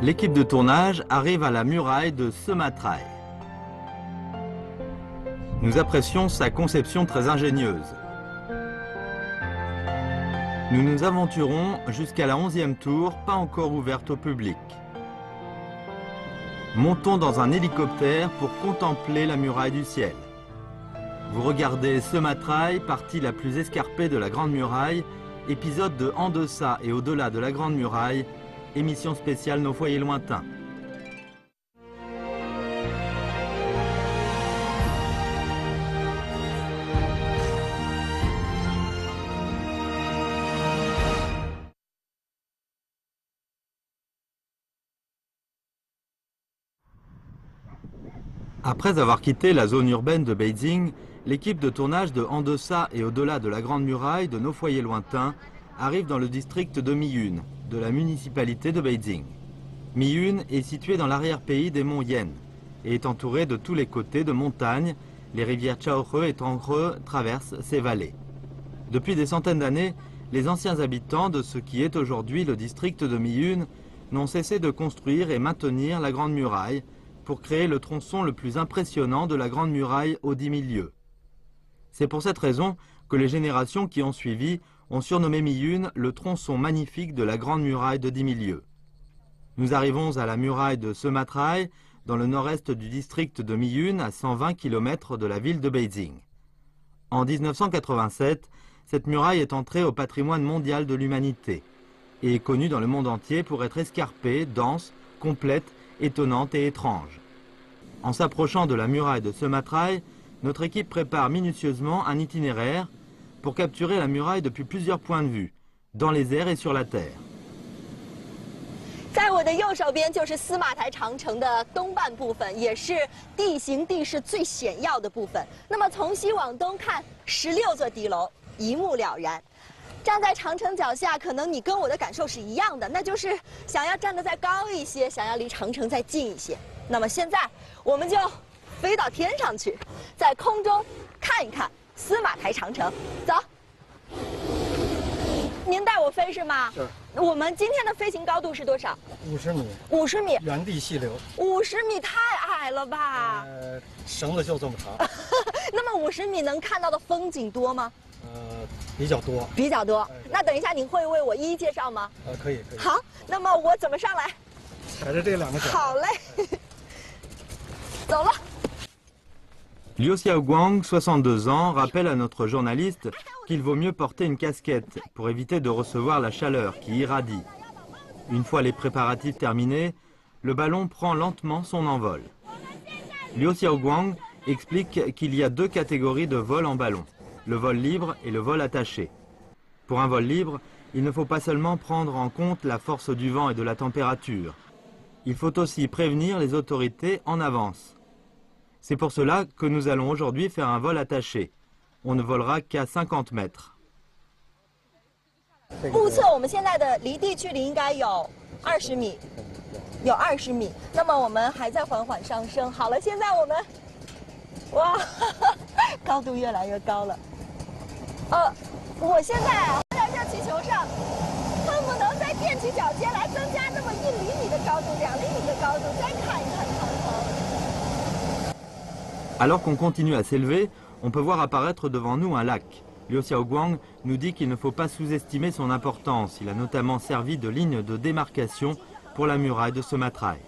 L'équipe de tournage arrive à la muraille de Sematraï. Nous apprécions sa conception très ingénieuse. Nous nous aventurons jusqu'à la 11e tour, pas encore ouverte au public. Montons dans un hélicoptère pour contempler la muraille du ciel. Vous regardez Sematraï, partie la plus escarpée de la Grande Muraille, épisode de En deçà et au-delà de la Grande Muraille, émission spéciale Nos foyers lointains. Après avoir quitté la zone urbaine de Beijing, l'équipe de tournage de En deçà et au-delà de la Grande Muraille de Nos foyers lointains arrive dans le district de Miyun, de la municipalité de Beijing. Miyun est situé dans l'arrière-pays des monts Yan et est entouré de tous les côtés de montagnes. Les rivières Chaohe et Tanghe traversent ces vallées. Depuis des centaines d'années, les anciens habitants de ce qui est aujourd'hui le district de Miyun n'ont cessé de construire et maintenir la Grande Muraille pour créer le tronçon le plus impressionnant de la Grande Muraille aux 10 000 lieues. C'est pour cette raison que les générations qui ont suivi ont surnommé Miyun le tronçon magnifique de la Grande Muraille de 10 000 lieues. Nous arrivons à la muraille de Sematraï, dans le nord-est du district de Miyun, à 120 km de la ville de Beijing. En 1987, cette muraille est entrée au patrimoine mondial de l'humanité et est connue dans le monde entier pour être escarpée, dense, complète, étonnante et étrange. En s'approchant de la muraille de Sematraï, notre équipe prépare minutieusement un itinéraire pour capturer la muraille depuis plusieurs points de vue, dans les airs et sur la terre. 在我的右手边就是司马台长城的东半部分，也是地形地势最险要的部分。那么从西往东看，16座敌楼，一目了然。站在长城脚下，可能你跟我的感受是一样的，那就是想要站得再高一些，想要离长城再近一些。那么现在我们就飞到天上去，在空中看一看司马台长城。走。 您带我飞是吗？是。我们今天的飞行高度是多少？50米。50米。原地细流。50米太矮了吧？绳子就这么长。那么50米能看到的风景多吗？比较多。比较多。那等一下您会为我一一介绍吗？可以可以。好，那么我怎么上来？踩着这两个脚。好嘞。走了。 Liu Xiaoguang, 62 ans, rappelle à notre journaliste qu'il vaut mieux porter une casquette pour éviter de recevoir la chaleur qui irradie. Une fois les préparatifs terminés, le ballon prend lentement son envol. Liu Xiaoguang explique qu'il y a deux catégories de vol en ballon, le vol libre et le vol attaché. Pour un vol libre, il ne faut pas seulement prendre en compte la force du vent et de la température. Il faut aussi prévenir les autorités en avance. C'est pour cela que nous allons aujourd'hui faire un vol attaché. On ne volera qu'à 50 mètres. 目测我们现在的离地距离应该有20米，有20米。那么我们还在缓缓上升。好了，现在我们，哇，高度越来越高了。我现在啊在热气球上，恨不能再踮起脚尖来增加那么1厘米的高度、2厘米的高度，再看一看长城。 Alors qu'on continue à s'élever, on peut voir apparaître devant nous un lac. Liu Xiaoguang nous dit qu'il ne faut pas sous-estimer son importance. Il a notamment servi de ligne de démarcation pour la muraille de Sematraï.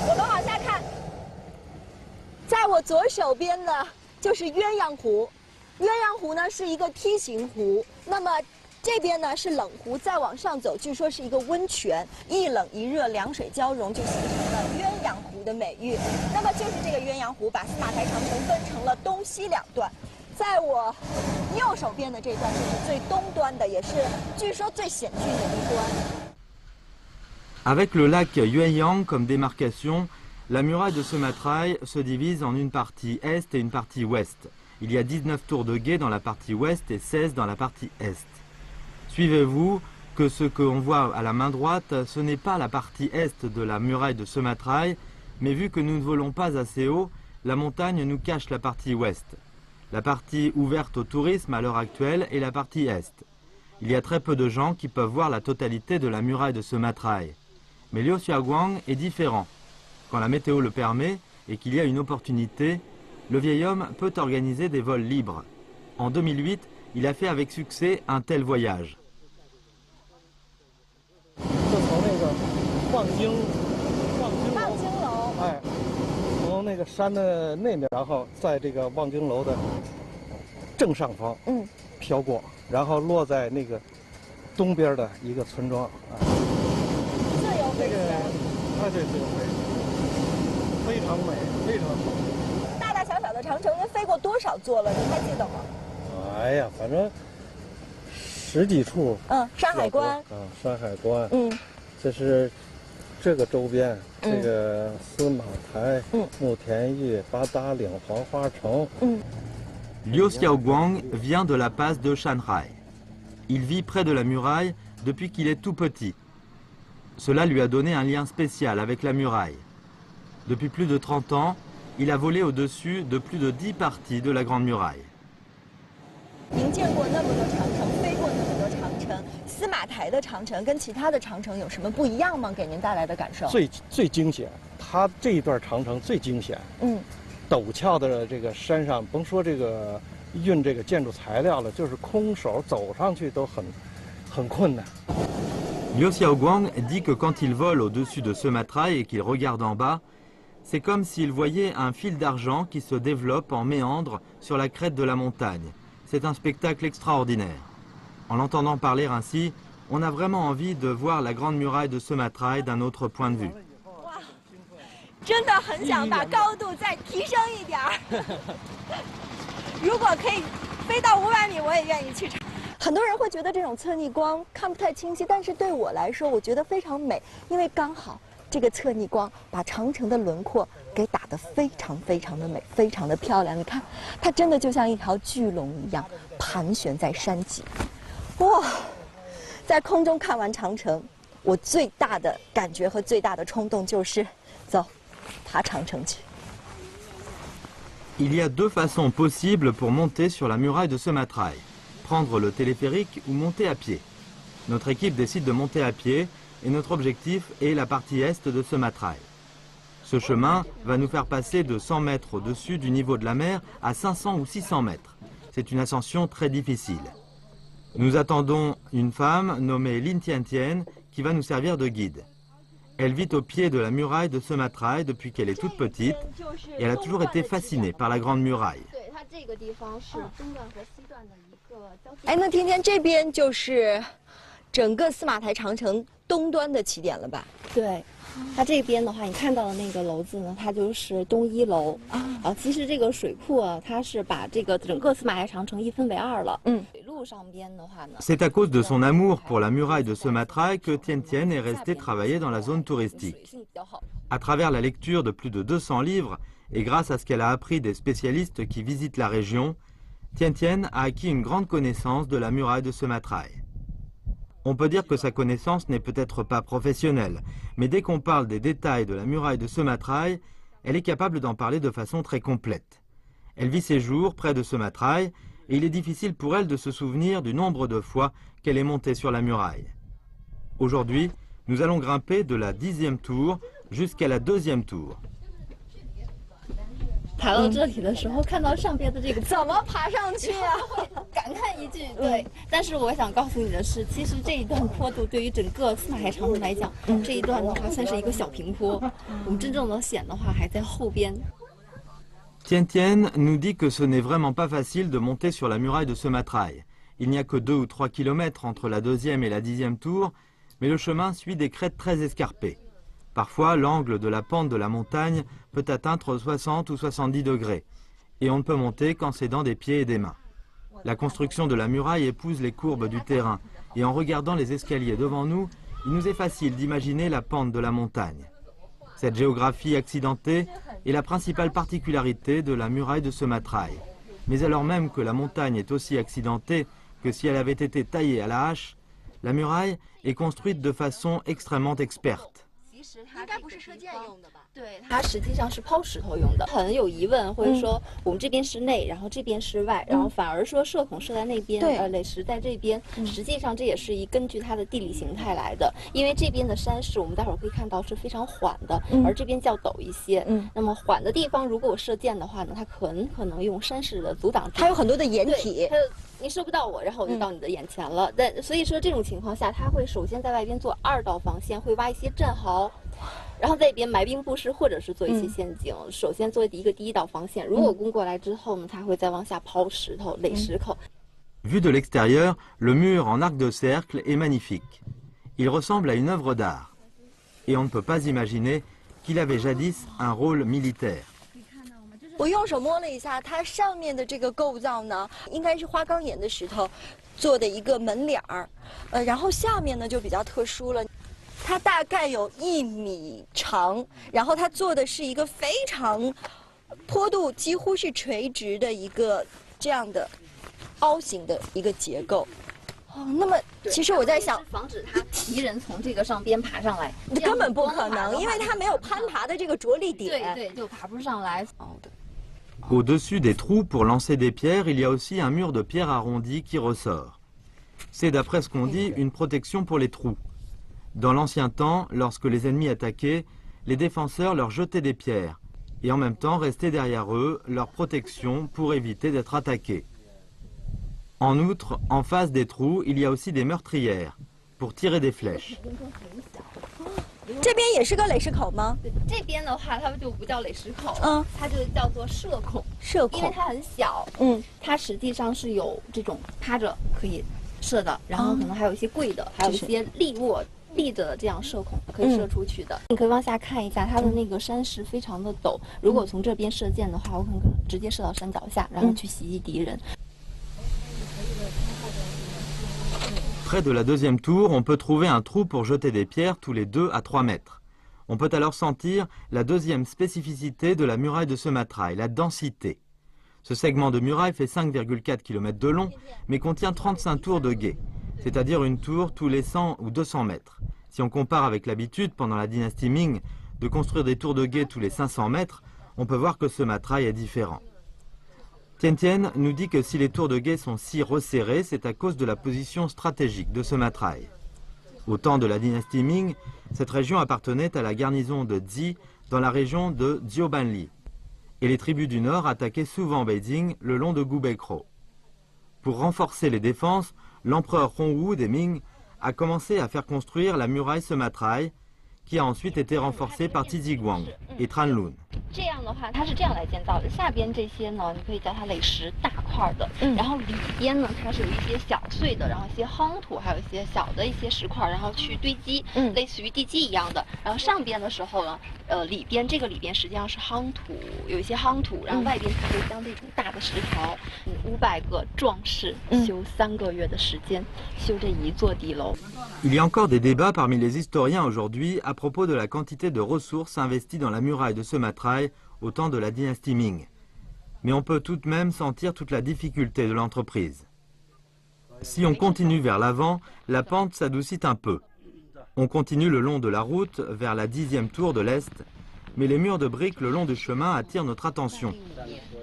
我们往下看，在我左手边呢就是鸳鸯湖。鸳鸯湖呢是一个梯形湖，那么这边呢是冷湖，再往上走，据说是一个温泉，一冷一热，两水交融，就形成了鸳鸯湖的美誉。那么就是这个鸳鸯湖把司马台长城分成了东西两段，在我右手边的这段就是最东端的，也是据说最险峻的一端。 Avec le lac Yueyang comme démarcation, la muraille de Sematraï se divise en une partie est et une partie ouest. Il y a 19 tours de guet dans la partie ouest et 16 dans la partie est. Suivez-vous que ce qu'on voit à la main droite, ce n'est pas la partie est de la muraille de Sematraï, mais vu que nous ne volons pas assez haut, la montagne nous cache la partie ouest. La partie ouverte au tourisme à l'heure actuelle est la partie est. Il y a très peu de gens qui peuvent voir la totalité de la muraille de Sematraï. Mais Liu Xiaoguang est différent. Quand la météo le permet et qu'il y a une opportunité, le vieil homme peut organiser des vols libres. En 2008, il a fait avec succès un tel voyage. 从那个山的那面，然后在这个望京楼的正上方，飘过，然后落在那个东边的一个村庄啊。自由飞行。对，自由飞，非常美，非常好。大大小小的长城，您飞过多少座了？您还记得吗？哎呀，反正10几处。山海关。山海关。这是。 这个周边，这个司马台、慕田峪、八达岭、黄花城。Liu Xiaoguang vient de la passe de Shanghai. Il vit près de la muraille depuis qu'il est tout petit. Cela lui a donné un lien spécial avec la muraille. Depuis plus de 30 ans, il a volé au-dessus de plus de 10 parties de la Grande Muraille. 您见过那么多长城，飞过那么多长城，司马台的长城跟其他的长城有什么不一样吗？给您带来的感受？最惊险，它这一段长城最惊险。陡峭的这个山上，甭说这个运这个建筑材料了，就是空手走上去都很困难。Liu Xiaoguang dit que quand il vole au-dessus de Sumatra et qu'il regarde en bas, c'est comme s'il voyait un fil d'argent qui se développe en méandre sur la crête de la montagne. C'est un spectacle extraordinaire. En l'entendant parler ainsi, on a vraiment envie de voir la grande muraille de Sumatra d'un autre point de vue. 真的很想把高度再提升一点儿。如果可以飞到500米，我也愿意去尝。很多人会觉得这种侧逆光看不太清晰，但是对我来说，我觉得非常美，因为刚好这个侧逆光把长城的轮廓给打得非常非常的美，非常的漂亮。你看，它真的就像一条巨龙一样盘旋在山脊。哇，在空中看完长城，我最大的感觉和最大的冲动就是走。 Il y a deux façons possibles pour monter sur la muraille de Sumatra. Prendre le téléphérique ou monter à pied. Notre équipe décide de monter à pied et notre objectif est la partie est de Sumatra. Ce chemin va nous faire passer de 100 mètres au-dessus du niveau de la mer à 500 ou 600 mètres. C'est une ascension très difficile. Nous attendons une femme nommée Lin Tiantian qui va nous servir de guide. Elle vit au pied de la muraille de Sumatra depuis qu'elle est toute petite et elle a toujours été fascinée par la grande muraille. 哎，那天天这边就是整个司马台长城东端的起点了吧？对，它这边的话，你看到的那个楼子呢，它就是东一楼啊。其实这个水库啊，它是把这个整个司马台长城一分为2了。水路上边的话呢， C'est à cause de son amour pour la muraille de Sumatra que Tian Tian est restée travailler dans la zone touristique. À travers la lecture de plus de 200 livres et grâce à ce qu'elle a appris des spécialistes qui visitent la région, Tian Tian a acquis une grande connaissance de la muraille de Sumatra. On peut dire que sa connaissance n'est peut-être pas professionnelle, mais dès qu'on parle des détails de la muraille de Sumatra, elle est capable d'en parler de façon très complète. Elle vit ses jours près de Sumatra et il est difficile pour elle de se souvenir du nombre de fois qu'elle est montée sur la muraille. Aujourd'hui, nous allons grimper de la 10e tour jusqu'à la 2e tour. 爬到这里的时候，看到上边的这个，怎么爬上去啊？感叹一句，对。但是我想告诉你的是，其实这一段坡度对于整个司马台长城来讲，这一段的话算是一个小平坡。我们真正的险的话还在后边。 Tian Tian nous dit que ce n'est vraiment pas facile de monter sur la muraille de Sumatra. Il n'y a que 2 ou 3 kilomètres entre la 2e et la 10e tour, mais le chemin suit des crêtes très escarpées. Parfois, l'angle de la pente de la montagne peut atteindre 60 ou 70 degrés, et on ne peut monter qu'en s'aidant des pieds et des mains. La construction de la muraille épouse les courbes du terrain, et en regardant les escaliers devant nous, il nous est facile d'imaginer la pente de la montagne. Cette géographie accidentée est la principale particularité de la muraille de Sumatra. Mais alors même que la montagne est aussi accidentée que si elle avait été taillée à la hache, la muraille est construite de façon extrêmement experte. 其实它应该不是射箭用的吧？对，它实际上是抛石头用的。很有疑问，或者说我们这边是内，然后这边是外，然后反而说射孔射在那边，垒石在这边。实际上这也是根据它的地理形态来的，因为这边的山势我们待会儿可以看到是非常缓的，而这边较陡一些。那么缓的地方，如果我射箭的话呢，它可能用山势的阻挡。它有很多的掩体。你射不到我，然后我就到你的眼前了。但所以说这种情况下，他会首先在外边做2道防线，会挖一些战壕，然后在里边埋兵布势，或者是做一些陷阱。首先做第一道防线，如果攻过来之后呢，他会再往下抛石头、垒石口。Vu de l'extérieur, le mur en arc de cercle est magnifique. Il ressemble à une œuvre d'art. Et on ne peut pas imaginer qu'il avait jadis un rôle militaire. 我用手摸了一下，它上面的这个构造呢，应该是花岗岩的石头做的一个门脸儿，然后下面呢就比较特殊了，它大概有1米长，然后它做的是一个非常坡度几乎是垂直的一个这样的凹形的一个结构。那么其实我在想，防止他敌人从这个上边爬上来，根本不可能，因为它没有攀爬的这个着力点。对，就爬不上来。Au-dessus des trous pour lancer des pierres, il y a aussi un mur de pierre arrondi qui ressort. C'est d'après ce qu'on dit une protection pour les trous. Dans l'ancien temps, lorsque les ennemis attaquaient, les défenseurs leur jetaient des pierres et en même temps restaient derrière eux, leur protection pour éviter d'être attaqués. En outre, en face des trous, il y a aussi des meurtrières pour tirer des flèches. 这边也是个垒石口吗？对，这边的话它就不叫垒石口，它就叫做射孔。射孔，因为它很小，它实际上是有这种趴着可以射的，然后可能还有一些跪的，还有一些立着的这样射孔可以射出去的。你可以往下看一下，它的那个山势非常的陡，如果从这边射箭的话，我可能直接射到山脚下，然后去袭击敌人。Près de la deuxième tour, on peut trouver un trou pour jeter des pierres tous les 2 à 3 mètres. On peut alors sentir la deuxième spécificité de la muraille de Sematraï, la densité. Ce segment de muraille fait 5,4 km de long, mais contient 35 tours de guet, c'est-à-dire une tour tous les 100 ou 200 mètres. Si on compare avec l'habitude, pendant la dynastie Ming, de construire des tours de guet tous les 500 mètres, on peut voir que Sematraï est différent. Tien Tien nous dit que si les tours de guet sont si resserrées, c'est à cause de la position stratégique de Sematraï. Au temps de la dynastie Ming, cette région appartenait à la garnison de Zi dans la région de Ziobanli. Et les tribus du nord attaquaient souvent Beijing le long de Gubekro. Pour renforcer les défenses, l'empereur Hongwu des Ming a commencé à faire construire la muraille Sematraï, qui a ensuite été renforcée par Tiziguang et Tranlun. 这样的话，它是这样来建造的。下边这些呢，你可以叫它垒石大块的，然后里边呢，它是有一些小碎的，然后一些夯土，还有一些小的一些石块，然后去堆积，类似于地基一样的。然后上边的时候呢，里边实际上是夯土，有一些夯土，然后外边它会将这种大的石条，500个壮士修3个月的时间，修这一座地楼。Il y a encore des débats parmi les historiens aujourd'hui à propos de la quantité de ressources investies dans la muraille de Sematraï au temps de la dynastie Ming. Mais on peut tout de même sentir toute la difficulté de l'entreprise. Si on continue vers l'avant, la pente s'adoucit un peu. On continue le long de la route vers la 10e tour de l'Est, mais les murs de briques le long du chemin attirent notre attention.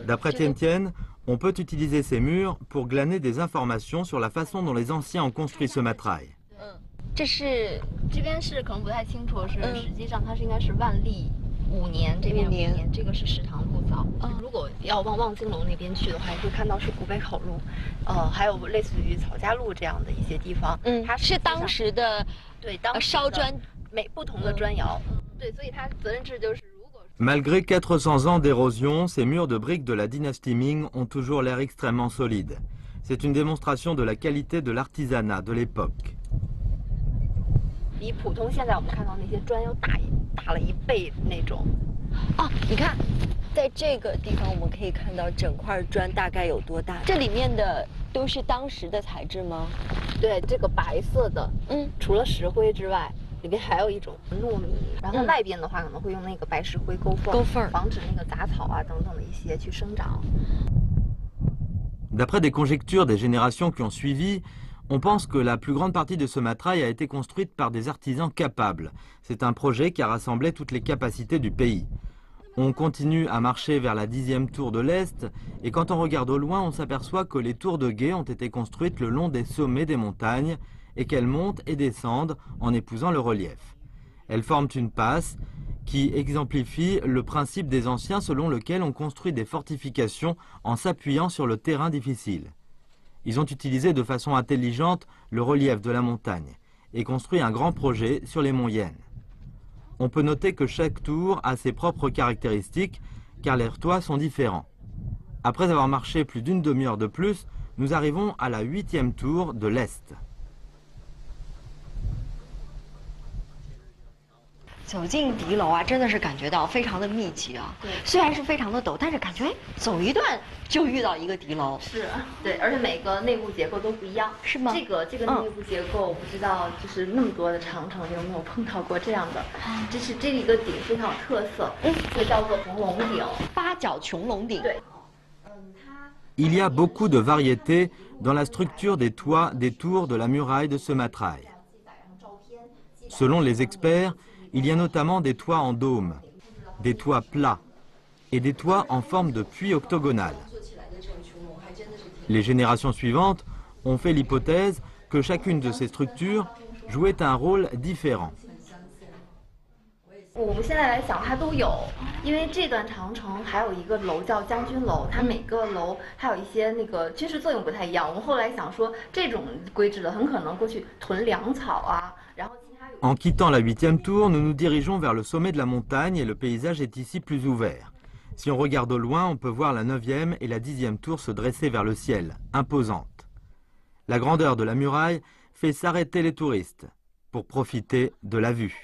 D'après Tien Tien, on peut utiliser ces murs pour glaner des informations sur la façon dont les anciens ont construit Sematraï. 这边是可能不太清楚，实际上它是应该是万历5年，这边5年，这个是石塘路槽。如果要往望京楼那边去的话，会看到是古北口路，还有类似于曹家路这样的一些地方。它是当时的烧砖不同的砖窑。对，所以它责任制就是。 Malgré 400 ans d'érosion, ces murs de briques de la dynastie Ming ont toujours l'air extrêmement solides. C'est une démonstration de la qualité de l'artisanat de l'époque. 比普通现在我们看到那些砖要大了1倍那种。你看，在这个地方我们可以看到整块砖大概有多大？这里面的都是当时的材质吗？对，这个白色的，除了石灰之外。 里边还有一种糯米，然后外边的话可能会用那个白石灰勾缝，防止那个杂草啊等等的一些去生长。D'après des conjectures des générations qui ont suivi, On pense que la plus grande partie de ce matrail a été construite par des artisans capables. C'est un projet qui a rassemblé toutes les capacités du pays. On continue à marcher vers la 10e tour de l'Est et quand on regarde au loin, on s'aperçoit que les tours de guet ont été construites le long des sommets des montagnes et qu'elles montent et descendent en épousant le relief. Elles forment une passe qui exemplifie le principe des anciens selon lequel on construit des fortifications en s'appuyant sur le terrain difficile. Ils ont utilisé de façon intelligente le relief de la montagne et construit un grand projet sur les monts Yen. On peut noter que chaque tour a ses propres caractéristiques car leurs toits sont différents. Après avoir marché plus d'une demi-heure de plus, nous arrivons à la 8e tour de l'Est. 走进敌楼啊，真的是感觉到非常的密集啊。对，虽然是非常的陡，但是感觉走一段就遇到一个敌楼。是，对，而且每个内部结构都不一样，是吗？这个内部结构，我不知道，就是那么多的长城有没有碰到过这样的？这一个顶非常有特色，这个叫做穹隆顶，八角穹隆顶。对。Il y a beaucoup de variétés dans la structure des toits des tours de la muraille de ce matrail. Selon les experts, il y a notamment des toits en dôme, des toits plats et des toits en forme de puits octogonal. Les générations suivantes ont fait l'hypothèse que chacune de ces structures jouait un rôle différent. 我们现在来想，它都有，因为这段长城还有一个楼叫将军楼，它每个楼还有一些那个军事作用不太一样。我们后来想说，这种规制的很可能过去囤粮草啊，然后。 En quittant la 8e tour, nous nous dirigeons vers le sommet de la montagne et le paysage est ici plus ouvert. Si on regarde au loin, on peut voir la 9e et la 10e tour se dresser vers le ciel, imposantes. La grandeur de la muraille fait s'arrêter les touristes pour profiter de la vue.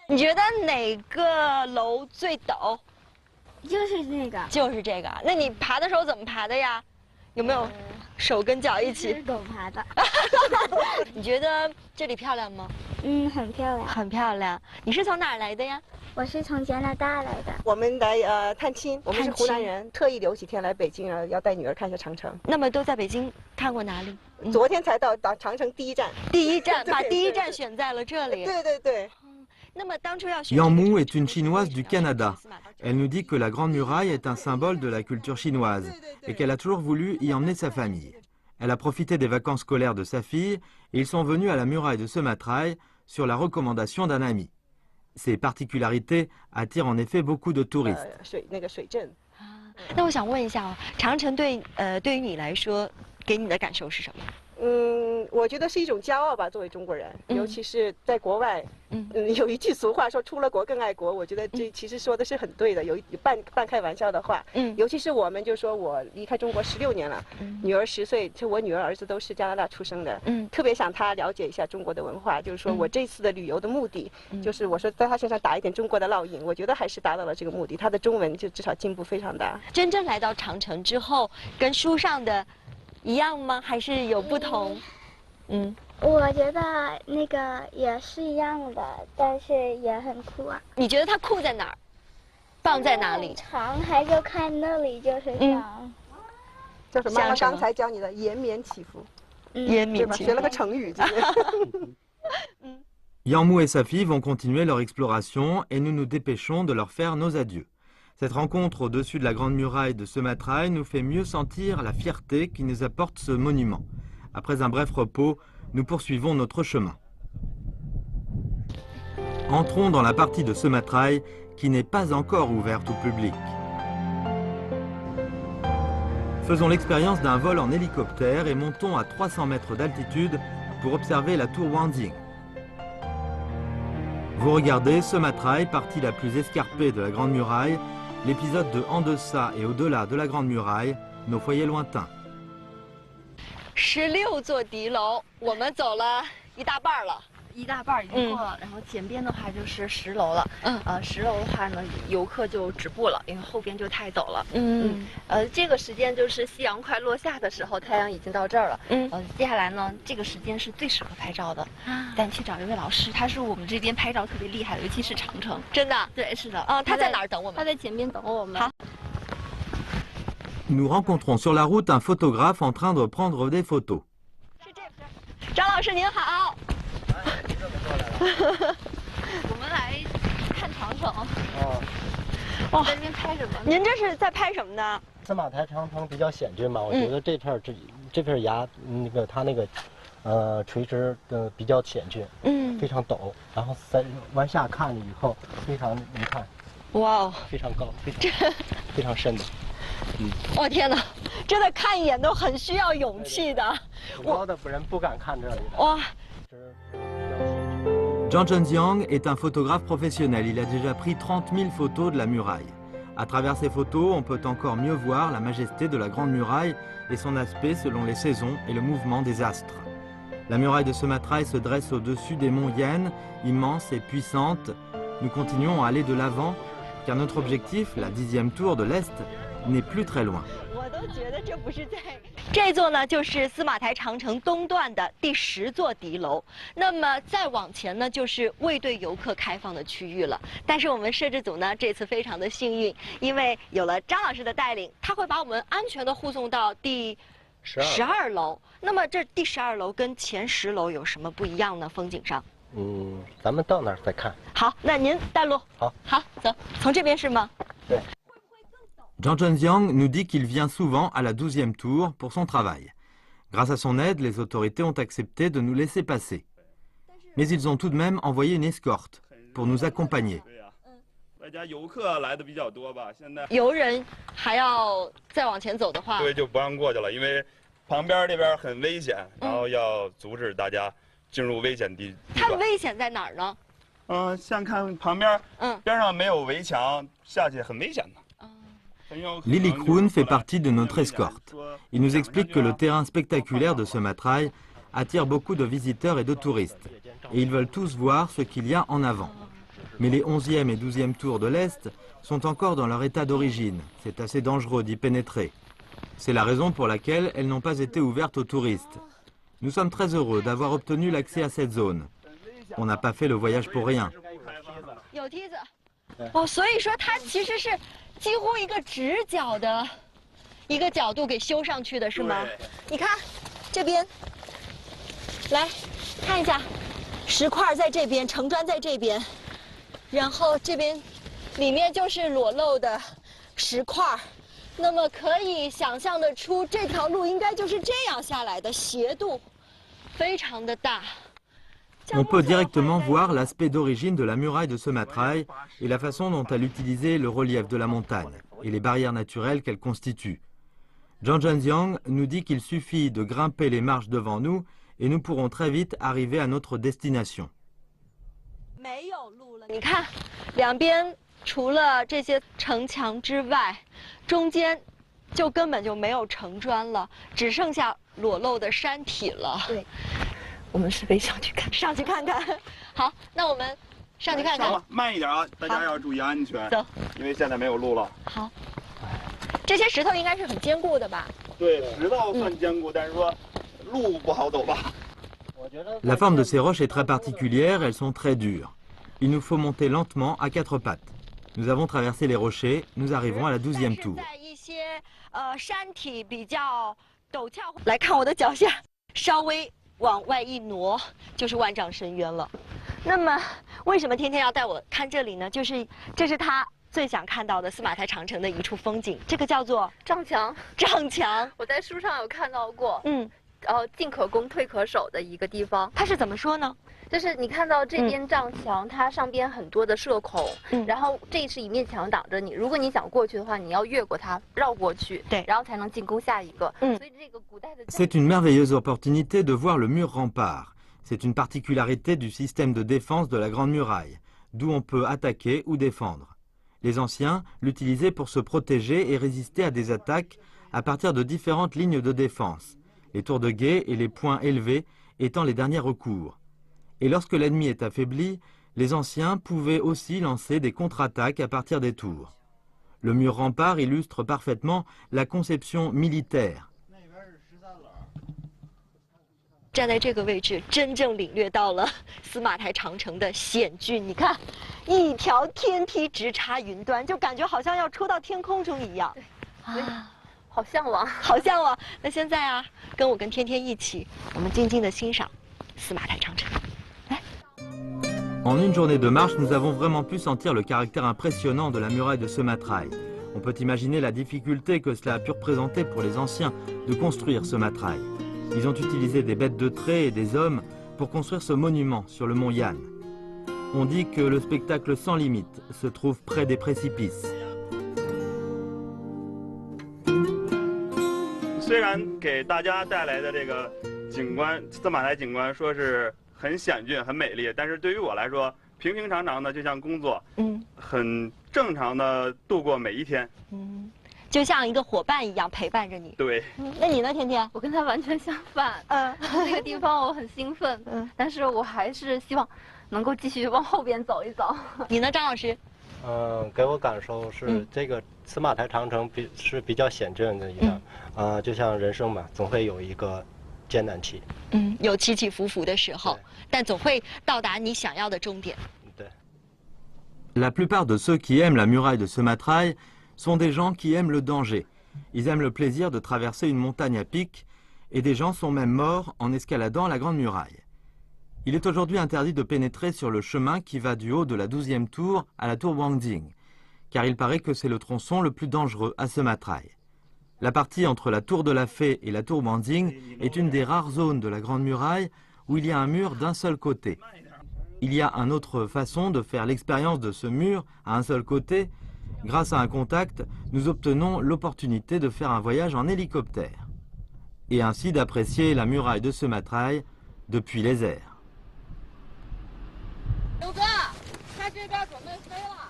你觉得哪个楼最陡？就是那个。就是这个。那你爬的时候怎么爬的呀？有没有手跟脚一起？狗爬的。你觉得这里漂亮吗？嗯，很漂亮。很漂亮。你是从哪儿来的呀？我是从加拿大来的。我们来探亲，我们是湖南人，特意留几天来北京啊，要带女儿看一下长城。那么都在北京看过哪里？昨天才到长城第一站。第一站，把第一站选在了这里。对对对。 Yang Mu est une Chinoise du Canada. Elle nous dit que la Grande Muraille est un symbole de la culture chinoise et qu'elle a toujours voulu y emmener sa famille. Elle a profité des vacances scolaires de sa fille et ils sont venus à la muraille de ce matrail sur la recommandation d'un ami. Ces particularités attirent en effet beaucoup de touristes. 那我想问一下啊，长城对于你来说，给你的感受是什么？ 我觉得是一种骄傲吧，作为中国人，尤其是在国外。有一句俗话说“出了国更爱国”，我觉得这其实说的是很对的，有半开玩笑的话。尤其是我们就说我离开中国16年了，女儿10岁，就我女儿儿子都是加拿大出生的，特别想她了解一下中国的文化。就是说我这次的旅游的目的，就是我说在她身上打一点中国的烙印，我觉得还是达到了这个目的。她的中文就至少进步非常大。真正来到长城之后，跟书上的一样吗？还是有不同？我觉得那个也是一样的，但是也很酷啊。你觉得它酷在哪儿？棒在哪里？长还就看那里就是长。叫什么？妈妈刚才教你的延绵起伏。延绵起伏。学了个成语。Yang Mu et sa fille vont continuer leur exploration et nous nous dépêchons de leur faire nos adieux. Cette rencontre au-dessus de la grande muraille de ce matrail nous fait mieux sentir la fierté qui nous apporte ce monument. Après un bref repos, nous poursuivons notre chemin. Entrons dans la partie de ce matrail qui n'est pas encore ouverte au public. Faisons l'expérience d'un vol en hélicoptère et montons à 300 mètres d'altitude pour observer la tour Wanjing. Vous regardez ce matrail, partie la plus escarpée de la Grande Muraille, l'épisode de En deçà et au-delà de la Grande Muraille, nos foyers lointains. 16座敌楼，我们走了一大半了。一大半已经过了，然后前边的话就是10楼了。10楼的话呢，游客就止步了，因为后边就太陡了。这个时间就是夕阳快落下的时候，太阳已经到这儿了。接下来呢，这个时间是最适合拍照的。但去找一位老师，他是我们这边拍照特别厉害的，尤其是长城。真的？对，是的。他在哪儿等我们？他在前边等我们。好。 Nous rencontrons sur la route un photographe en train de prendre des photos. 老师您好。我们来看长城。哦。哇，在这边拍什么？您这是在拍什么呢？司马台长城比较险峻嘛，我觉得这片崖它那个垂直比较险峻，非常陡，然后再往下看了以后，非常你看，哇哦，非常高，非常深的。我天哪，真的看一眼都很需要勇气的。高的人不敢看这里的。哇。Zhang Zhenjiang est un photographe professionnel. Il a déjà pris 30 000 photos de la muraille. À travers ces photos, on peut encore mieux voir la majesté de la Grande Muraille et son aspect selon les saisons et le mouvement des astres. La muraille de Sumatra se dresse au-dessus des monts Yen, immense et puissante. Nous continuons à aller de l'avant, car notre objectif, la 10e tour de l'Est, n'est plus très loin. 这座呢，就是司马台长城东段的第10座敌楼。那么再往前呢，就是未对游客开放的区域了。但是我们摄制组呢，这次非常的幸运，因为有了张老师的带领，他会把我们安全的护送到第12楼。那么这第12楼跟前10楼有什么不一样呢？风景上？咱们到那儿再看。好，那您带路。好，走，从这边是吗？对。Zhang Zhenjiang nous dit qu'il vient souvent à la 12e tour pour son travail. Grâce à son aide, les autorités ont accepté de nous laisser passer. Mais ils ont tout de même envoyé une escorte pour nous accompagner. 大家游客来的比较多吧，现在游人还要再往前走的话，对就不让过去了，因为旁边这边很危险，然后要阻止大家进入危险地段。它危险在哪儿呢？像看旁边，边上没有围墙，下去很危险的。Lily Kroon fait partie de notre escorte. Il nous explique que le terrain spectaculaire de Sumatra attire beaucoup de visiteurs et de touristes. Et ils veulent tous voir ce qu'il y a en avant. Mais les 11e et 12e tours de l'Est sont encore dans leur état d'origine. C'est assez dangereux d'y pénétrer. C'est la raison pour laquelle elles n'ont pas été ouvertes aux touristes. Nous sommes très heureux d'avoir obtenu l'accès à cette zone. On n'a pas fait le voyage pour rien. 所以说它其实是几乎一个直角的一个角度给修上去的，是吗？你看这边，来看一下，石块在这边，城砖在这边，然后这边里面就是裸露的石块。那么可以想象得出，这条路应该就是这样下来的，斜度非常的大。On peut directement voir l'aspect d'origine de la muraille de Sumatra et la façon dont elle utilisait le relief de la montagne et les barrières naturelles qu'elle constitue. Zhang Zhenjiang nous dit qu'il suffit de grimper les marches devant nous et nous pourrons très vite arriver à notre destination. 没有路了，你看，两边除了这些城墙之外，中间就根本就没有城砖了，只剩下裸露的山体了。对。我们是得上去看，上去看看。好，那我们上去看看。慢一点啊，大家要注意安全。走，因为现在没有路了。好，这些石头应该是很坚固的吧？对，石头算坚固，但是说路不好走吧。La forme de ces roches est très particulière, elles sont très dures. Il nous faut monter lentement à 4 pattes. Nous avons traversé les rochers, nous arrivons à la 12e tour. 在一些山体比较陡峭，来看我的脚下，稍微往外一挪就是万丈深渊了。那么为什么天天要带我看这里呢？就是这是他最想看到的司马台长城的一处风景，这个叫做丈墙。丈墙，我在书上有看到过。进可攻退可守的一个地方。它是怎么说呢？就是你看到这边丈墙，它上边很多的射孔，然后这是一面墙挡着你。如果你想过去的话，你要越过它，绕过去，对，然后才能进攻下一个。所以这个古代的。C'est une merveilleuse opportunité de voir le mur rempart. C'est une particularité du système de défense de la Grande Muraille, d'où on peut attaquer ou défendre. Les anciens l'utilisaient pour se protéger et résister à des attaques à partir de différentes lignes de défense, les tours de guet et les points élevés étant les derniers recours. Et lorsque l'ennemi est affaibli, les anciens pouvaient aussi lancer des contre-attaques à partir des tours. Le mur rempart illustre parfaitement la conception militaire. 站在这个位置，真正领略到了司马台长城的险峻。你看，一条天梯直插云端，就感觉好像要出到天空中一样。啊，好向往，好向往。那现在啊，跟我跟天天一起，我们静静的欣赏司马台长城。 En une journée de marche, nous avons vraiment pu sentir le caractère impressionnant de la muraille de Sumatra. On peut imaginer la difficulté que cela a pu représenter pour les anciens de construire Sumatra. Ils ont utilisé des bêtes de trait et des hommes pour construire ce monument sur le mont Yan. On dit que le spectacle sans limite se trouve près des précipices. 虽然给大家带来的这个景观，司马台景观说是很险峻、很美丽，但是对于我来说，平平常常的就像工作，很正常的度过每一天，就像一个伙伴一样陪伴着你。对。那你呢，甜甜？我跟他完全相反。这个地方我很兴奋，但是我还是希望能够继续往后边走一走。你呢，张老师？给我感受是这个司马台长城是比较险峻的一样，就像人生嘛，总会有一个艰难期，有起起伏伏的时候，但总会到达你想要的终点。对。La plupart de ceux qui aiment la muraille de Sumatra sont des gens qui aiment le danger. Ils aiment le plaisir de traverser une montagne à pic et des gens sont même morts en escaladant la grande muraille. Il est aujourd'hui interdit de pénétrer sur le chemin qui va du haut de la 12e tour à la tour Wangding, car il paraît que c'est le tronçon le plus dangereux à Sumatra. La partie entre la tour de la Fée et la tour Wangding est une des rares zones de la grande muraille où il y a un mur d'un seul côté. Il y a une autre façon de faire l'expérience de ce mur à un seul côté. Grâce à un contact, nous obtenons l'opportunité de faire un voyage en hélicoptère et ainsi d'apprécier la muraille de Sumatra depuis les airs. 刘哥，他这边准备飞了。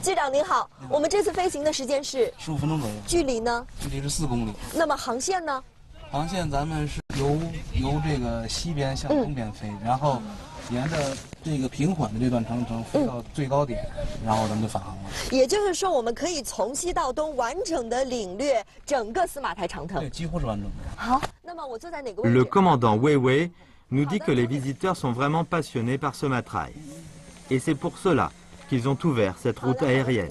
机长您好，我们这次飞行的时间是15分钟左右。距离呢？距离是4公里。那么航线呢？航线咱们是由这个西边向东边飞，然后沿着这个平缓的这段长城飞到最高点，然后咱们就返航了。也就是说，我们可以从西到东完整的领略整个司马台长城。对，几乎是完整的。好，那么我坐在哪个位置？ Le commandant Wei Wei nous dit que les visiteurs sont vraiment passionnés par Sumatra. Et c'est pour cela qu'ils ont ouvert cette route aérienne.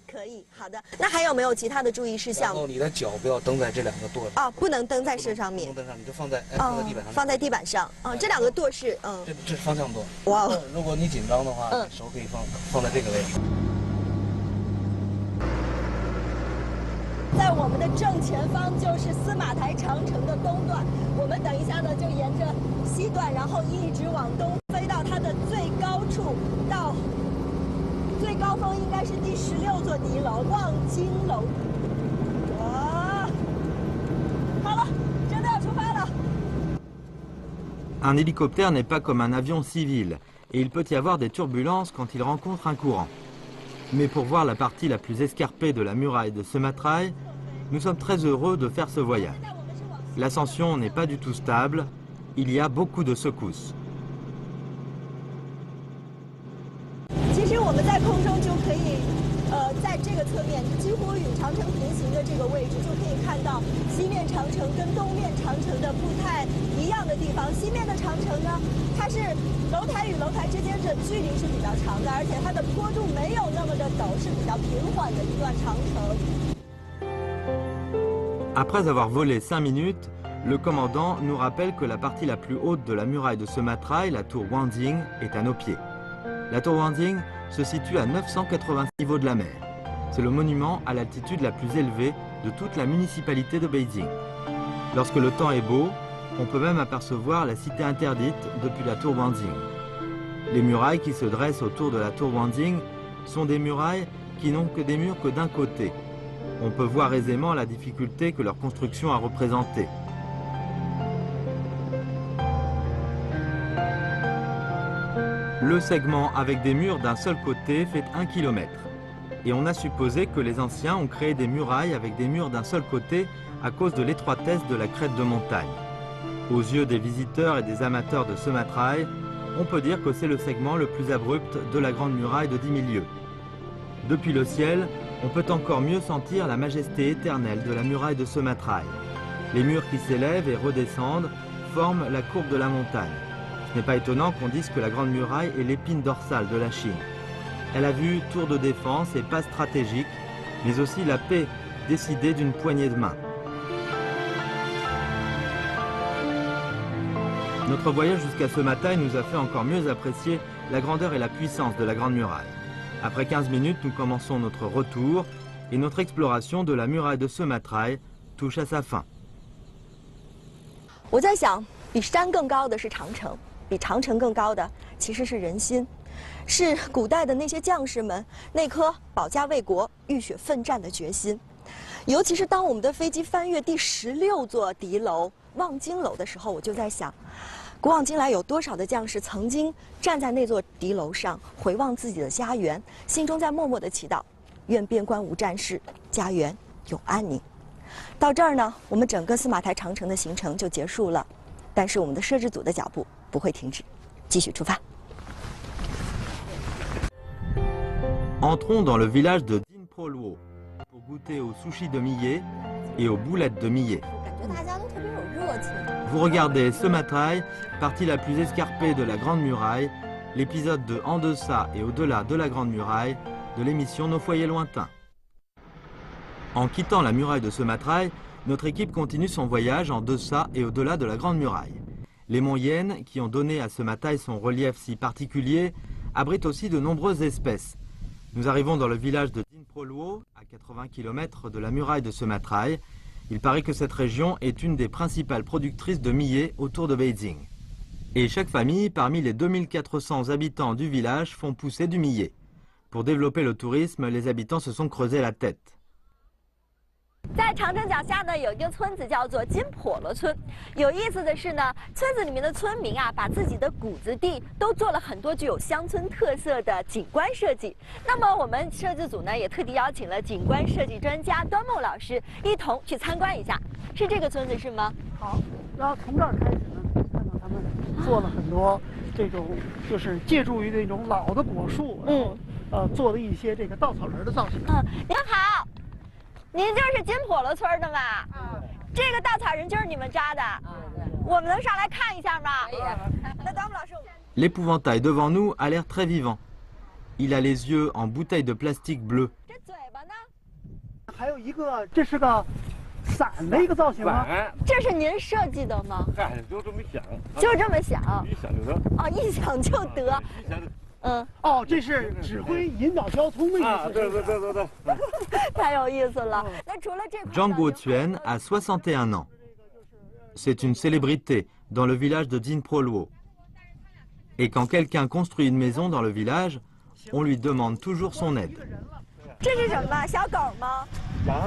可以，好的。那还有没有其他的注意事项？然后你的脚不要蹬在这2个舵上。啊，不能蹬在这上面。不能蹬上，你就放在地板上。放在地板上。这2个舵是这是方向舵。哇哦！如果你紧张的话，手可以放在这个位置。在我们的正前方就是司马台长城的东段，我们等一下呢就沿着西段，然后一直往东飞到它的最高处，到最高峰应该是第16座敌楼望京楼。哇！好了，真的要出发了。Un hélicoptère n'est pas comme un avion civil et il peut y avoir des turbulences quand il rencontre un courant. Mais pour voir la partie la plus escarpée de la muraille de Sumatra, nous sommes très heureux de faire ce voyage. L'ascension n'est pas du tout stable, il y a beaucoup de secousses. 其实我们在空中就可以，在这个侧面几乎与长城平行的这个位置，就可以看到西面长城跟东面长城的不太一样的地方。西面的长城呢，它是楼台与楼台之间的距离是比较长的，而且它的坡度没有那么的陡，是比较平缓的一段长城。Après avoir volé 5 minutes, le commandant nous rappelle que la partie la plus haute de la muraille de Sumatra, la tour Wangding, est à nos pieds. La tour Wangding se situe à 980 niveaux de la mer. C'est le monument à l'altitude la plus élevée de toute la municipalité de Beijing. Lorsque le temps est beau, on peut même apercevoir la cité interdite depuis la tour Wangding. Les murailles qui se dressent autour de la tour Wangding sont des murailles qui n'ont que des murs que d'un côté. On peut voir aisément la difficulté que leur construction a représentée. Le segment avec des murs d'un seul côté fait 1 km. Et on a supposé que les anciens ont créé des murailles avec des murs d'un seul côté à cause de l'étroitesse de la crête de montagne. Aux yeux des visiteurs et des amateurs de Sumatra, on peut dire que c'est le segment le plus abrupt de la grande muraille de 10 000 lieues. Depuis le ciel, on peut encore mieux sentir la majesté éternelle de la muraille de Sumatra. Les murs qui s'élèvent et redescendent forment la courbe de la montagne. Ce n'est pas étonnant qu'on dise que la grande muraille est l'épine dorsale de la Chine. Elle a vu tour de défense et pas stratégique, mais aussi la paix décidée d'une poignée de main. Notre voyage jusqu'à Sematai nous a fait encore mieux apprécier la grandeur et la puissance de la Grande Muraille. Après 15 minutes, nous commençons notre retour et notre exploration de la muraille de Sumatra touche à sa fin. 我在想，比山更高的是长城，比长城更高的其实是人心，是古代的那些将士们那颗保家卫国、浴血奋战的决心。尤其是当我们的飞机翻越第16座敌楼望京楼的时候，我就在想，古往今来有多少的将士曾经站在那座敌楼上，回望自己的家园，心中在默默的祈祷，愿边关无战事，家园有安宁。 到这儿呢，我们整个司马台长城的行程就结束了，但是我们的摄制组的脚步不会停止，继续出发。Entrons dans le village de Dinproluo pour goûter aux sushis de millet et aux boulettes de millet. 感觉大家都特别有热情。 Vous regardez Sumatra, partie la plus escarpée de la Grande Muraille, l'épisode de En deçà et au-delà de la Grande Muraille de l'émission Nos foyers lointains. En quittant la muraille de Sumatra, notre équipe continue son voyage en deçà et au-delà de la Grande Muraille. Les monts Yen, qui ont donné à Sumatra son relief si particulier, abritent aussi de nombreuses espèces. Nous arrivons dans le village de Dinproluo, à 80 km de la muraille de Sumatra. Il paraît que cette région est une des principales productrices de millet autour de Beijing. Et chaque famille, parmi les 2400 habitants du village, font pousser du millet. Pour développer le tourisme, les habitants se sont creusé la tête. 在长城脚下呢，有一个村子叫做金婆罗村。有意思的是呢，村子里面的村民啊，把自己的谷子地都做了很多具有乡村特色的景观设计。那么我们摄制组呢，也特地邀请了景观设计专家端木老师一同去参观一下。是这个村子是吗？好，然后从这儿开始呢，可以看到他们做了很多这种，就是借助于那种老的果树，然后做了一些这个稻草人的造型。您好。 您就是金婆罗村的吗？这个稻草人就是你们扎的？我们能上来看一下吗？那端木老师， L'épouvantail devant nous a l'air très vivant. Il a les yeux en bouteille de plastique bleu. 这嘴巴呢？还有一个，这是个伞的一个造型吗？这是您设计的吗？就这么想，就这么想。一想就得。哦，一想就得。哦，这是指挥引导交通的意思。对。太有意思了。那除了这块。 Zhang Guoquan a 61 ans. C'est une célébrité dans le village de Dinproluo. Et quand quelqu'un construit une maison dans le village, on lui demande toujours son aide. 这是什么？小狗吗？羊。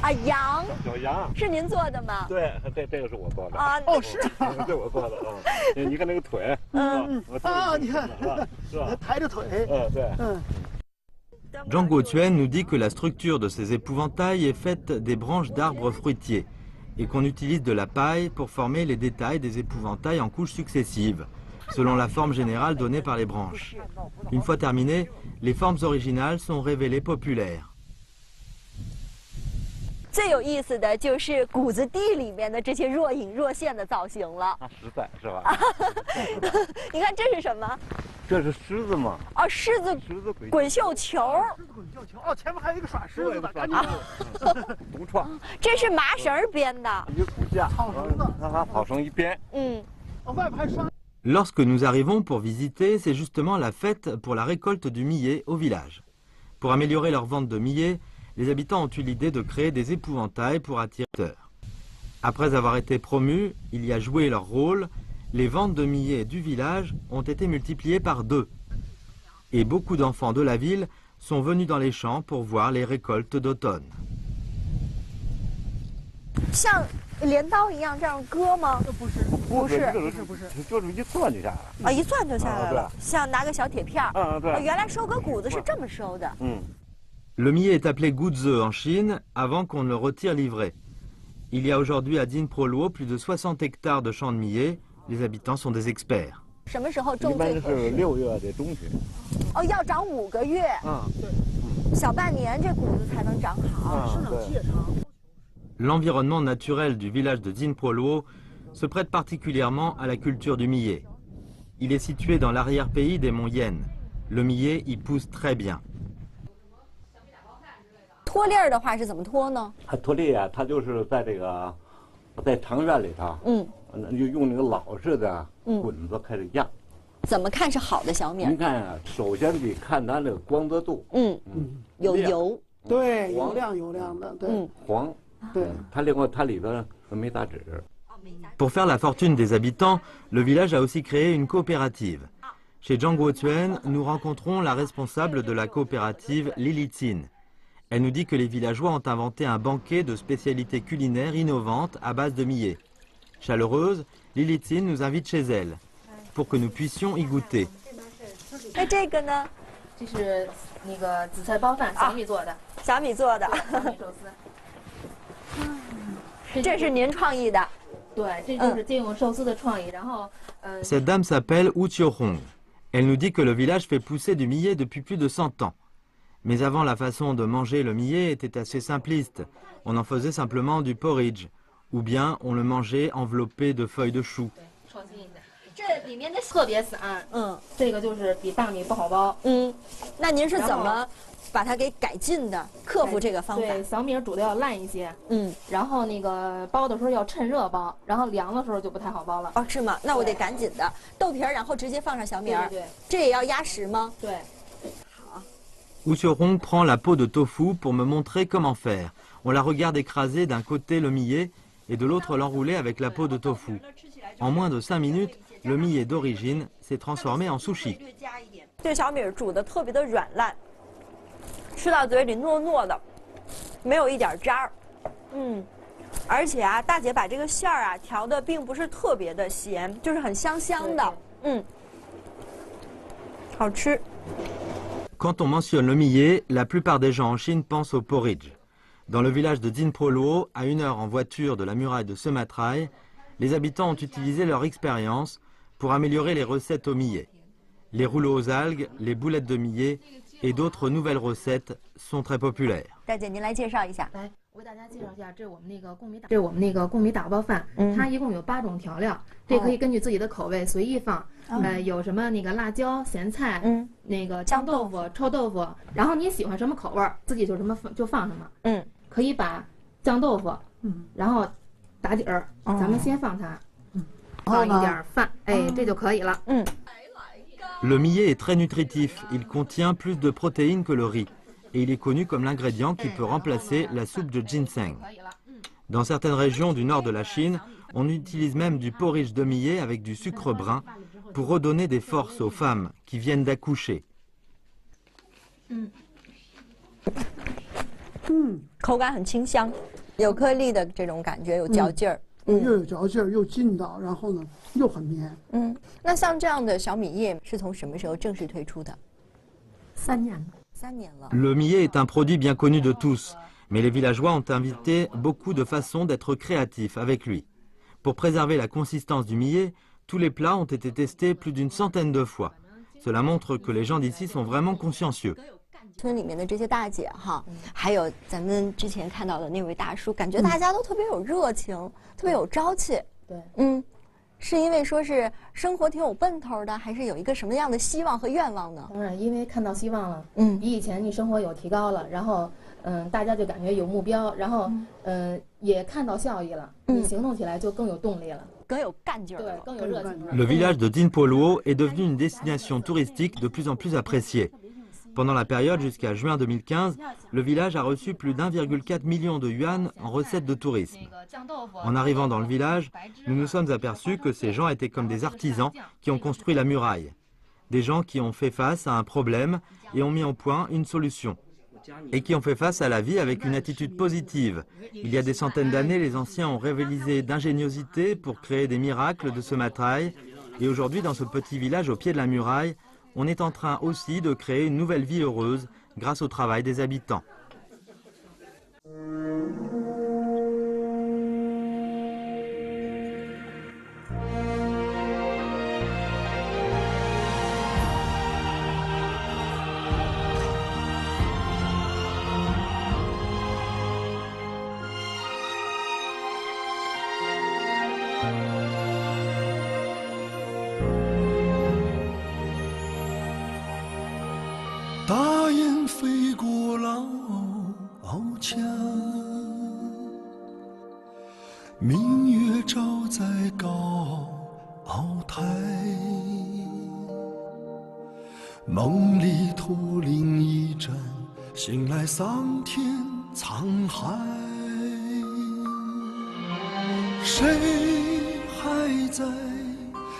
啊，羊。小羊。是您做的吗？对，这个是我做的。啊，哦，是。这我做的啊。你看那个腿。啊，你看，是吧？抬着腿。对。Zhang Guoquan nous dit que la structure de ces épouvantails est faite des branches d'arbres fruitiers et qu'on utilise de la paille pour former les détails des épouvantails en couches successives, selon la forme générale donnée par les branches. Une fois terminées, les formes originales sont révélées populaires. 最有意思的就是谷子地里面的这些若隐若现的造型了。实在是吧？你看这是什么？这是狮子吗？哦，狮子滚绣球。狮子滚绣球。哦，前面还有一个耍狮子的，赶紧。独创。这是麻绳编的。一个骨架，草绳子，让它跑成一边。外边还刷。 Lorsque nous arrivons pour visiter, c'est justement la fête pour la récolte du millet au village. Pour améliorer leur vente de millet, les habitants ont eu l'idée de créer des épouvantails pour attirer les visiteurs. Après avoir été promus, il y a joué leur rôle, les ventes de millet du village ont été multipliées par 2. Et beaucoup d'enfants de la ville sont venus dans les champs pour voir les récoltes d'automne. 像镰刀一样这样割吗？不是，就是一钻就下来了。啊，一钻就下来了，像拿个小铁片。对。原来收割谷子是这么收的。Le millet est appelé guzhe en Chine avant qu'on ne le retire livré. Il y a aujourd'hui à Dinproluo plus de 60 hectares de champs de millet. Les habitants sont des experts. 什么时候种最合适？一般是6月的中旬。哦，要长5个月。对。小半年这谷子才能长好。生长期也长。 L'environnement naturel du village de Dinproluo se prête particulièrement à la culture du millet. Il est situé dans l'arrière-pays des monts Yen. Le millet y pousse très bien. 脱粒儿的话是怎么脱呢？脱粒啊，它就是在这个在长院里头，就用那个老式的滚子开始压。怎么看是好的小米？您看啊，首先得看它这个光泽度。有油。对，有亮的。对。黄。对。它另外它里头没打纸。Pour faire la fortune des habitants, le village a aussi créé une coopérative. Chez Django Thuen, nous rencontrons la responsable de la coopérative Lili Tsin. Elle nous dit que les villageois ont inventé un banquet de spécialités culinaires innovantes à base de millet. Chaleureuse, Lili Tsin nous invite chez elle pour que nous puissions y goûter. 那这个呢？这是那个紫菜包饭，小米做的。小米做的。小米寿司。这是您创意的。对，这就是借用寿司的创意。然后Cette dame s'appelle Wu Chiorong. Elle nous dit que le village fait pousser du millet depuis plus de 100 ans. Mais avant, la façon de manger le millet était assez simpliste. On en faisait simplement du porridge, ou bien on le mangeait enveloppé de feuilles de chou. 这里面的特别散，这个就是比大米不好包。那您是怎么把它给改进的？克服这个方法？对，小米煮的要烂一些。然后那个包的时候要趁热包，然后凉的时候就不太好包了。哦，是吗？那我得赶紧的，豆皮儿，然后直接放上小米儿。对，这也要压实吗？对。 Wu Chiorong prend la peau de tofu pour me montrer comment faire. On la regarde écraser d'un côté le millet et de l'autre l'enrouler avec la peau de tofu. En moins de 5 minutes, le millet d'origine s'est transformé en sushi. 这小米煮的特别的软烂，吃到嘴里糯糯的，没有一点渣儿。而且啊，大姐把这个馅儿啊调的并不是特别的咸，就是很香香的。好吃。 Quand on mentionne le millet, la plupart des gens en Chine pensent au porridge. Dans le village de Dinpoluo, à 1 heure en voiture de la muraille de Sematraï, les habitants ont utilisé leur expérience pour améliorer les recettes au millet. Les rouleaux aux algues, les boulettes de millet et d'autres nouvelles recettes sont très populaires. 大姐，您来介绍一下。来，我给大家介绍一下，这是我们那个贡米打包饭，它一共有8种调料，这可以根据自己的口味随意放。有什么那个辣椒、咸菜，那个酱豆腐、臭豆腐，然后你喜欢什么口味，自己就什么就放什么。可以把酱豆腐，然后打底儿，咱们先放它，放一点饭，这就可以了。Le millet est très nutritif. Il contient plus de protéines que le riz. Et il est connu comme l'ingrédient qui peut remplacer la soupe de ginseng. Dans certaines régions du nord de la Chine, on utilise même du porridge de millet avec du sucre brun pour redonner des forces aux femmes qui viennent d'accoucher. 口感很清香，有颗粒的这种感觉，有嚼劲儿。又有嚼劲儿，又劲道，然后呢又很绵。那像这样的小米叶是从什么时候正式推出的？3年了。3年了。Le millet est un produit bien connu de tous, mais les villageois ont invité beaucoup de façons d'être créatifs avec lui. Pour préserver la consistance du millet, tous les plats ont été testés plus d'une centaine de fois. Cela montre que les gens d'ici sont vraiment consciencieux. 村里面的这些大姐哈，还有咱们之前看到的那位大叔，感觉大家都特别有热情，特别有朝气。对，是因为说是生活挺有奔头的，还是有一个什么样的希望和愿望呢？当然，因为看到希望了，比以前你生活有提高了，然后大家就感觉有目标，然后也看到效益了，你行动起来就更有动力了，更有干劲儿，对，更有热情了。 Le village de Dinpoluo est devenu une destination touristique de plus en plus appréciée. Pendant la période jusqu'à juin 2015, le village a reçu plus d'1,4 million de yuan en recettes de tourisme. En arrivant dans le village, nous nous sommes aperçus que ces gens étaient comme des artisans qui ont construit la muraille. Des gens qui ont fait face à un problème et ont mis au point une solution. Et qui ont fait face à la vie avec une attitude positive. Il y a des centaines d'années, les anciens ont révélé d'ingéniosité pour créer des miracles de Sematraï. Et aujourd'hui, dans ce petit village au pied de la muraille, on est en train aussi de créer une nouvelle vie heureuse grâce au travail des habitants. 月照在高鳌台，梦里驼铃一阵，醒来桑田沧海。谁还在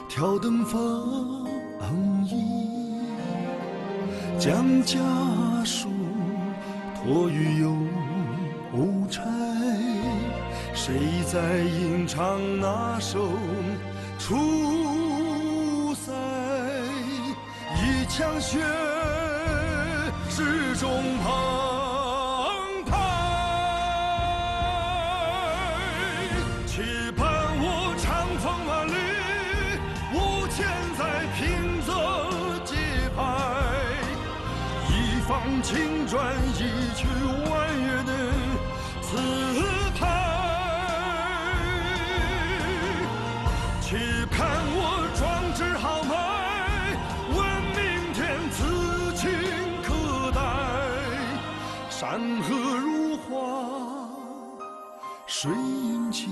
挑灯放映，将家书托于邮差？谁在吟唱那首出塞？一腔血始终澎湃，期盼我长风万里，无钱在平泽节拍，一放青砖，一曲弯月的词牌。期盼我壮志豪迈，问明天此情可待。山河如画，水云间。